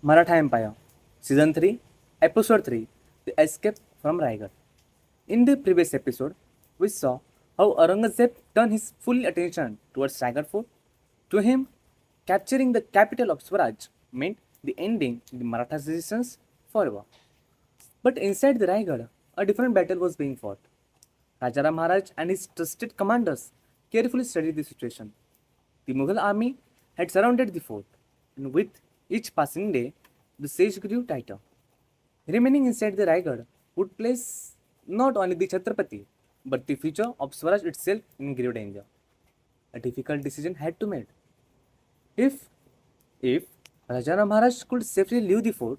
Maratha Empire, Season 3, Episode 3, The Escape from Raigad. In the previous episode, we saw how Aurangzeb turned his full attention towards Raigad fort. To him, capturing the capital of Swaraj meant the ending the Marathas' resistance forever. But inside the Raigad, a different battle was being fought. Rajaram Maharaj and his trusted commanders carefully studied the situation. The Mughal army had surrounded the fort, and with each passing day, the siege grew tighter. Remaining inside the Raigad would place not only the Chhatrapati, but the future of Swaraj itself in grave danger. A difficult decision had to be made. If if Rajaram Maharaj could safely leave the fort,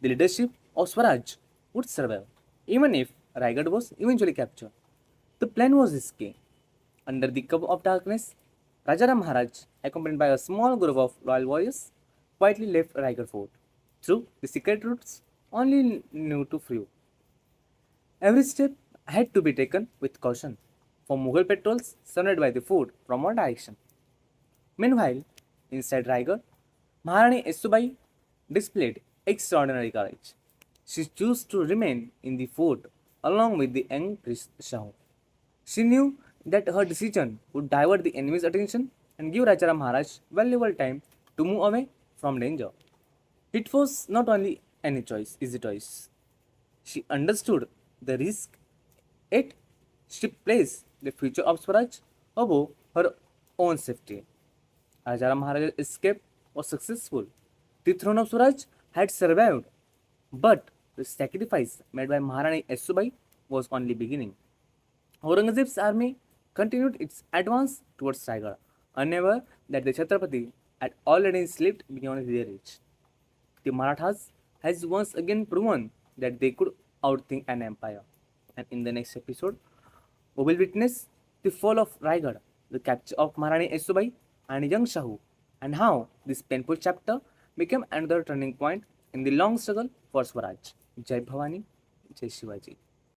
the leadership of Swaraj would survive, even if Raigad was eventually captured. The plan was risky. Under the cover of darkness, Rajaram Maharaj, accompanied by a small group of loyal warriors, quietly left Raigad fort. Through the secret routes only knew to few. Every step had to be taken with caution, for Mughal patrols surrounded by the fort from one direction. Meanwhile, inside Raigad, Maharani Esubai displayed extraordinary courage. She chose to remain in the fort along with the young priest Shahu. She knew that her decision would divert the enemy's attention and give Rajaram Maharaj valuable time to move away from danger. It was not only any choice, easy choice. She understood the risk, yet she placed the future of Swaraj above her own safety. Rajaram Maharaj's escape was successful. The throne of Swaraj had survived, but the sacrifice made by Maharani Esubai was only beginning. Aurangzeb's army continued its advance towards Raigad, unaware that the Chhatrapati had already slipped beyond their reach. The Marathas has once again proven that they could outthink an empire. And in the next episode, we will witness the fall of Raigad, the capture of Maharani Esubai and young Shahu, and how this painful chapter became another turning point in the long struggle for Swaraj. Jai Bhavani, Jai Shivaji.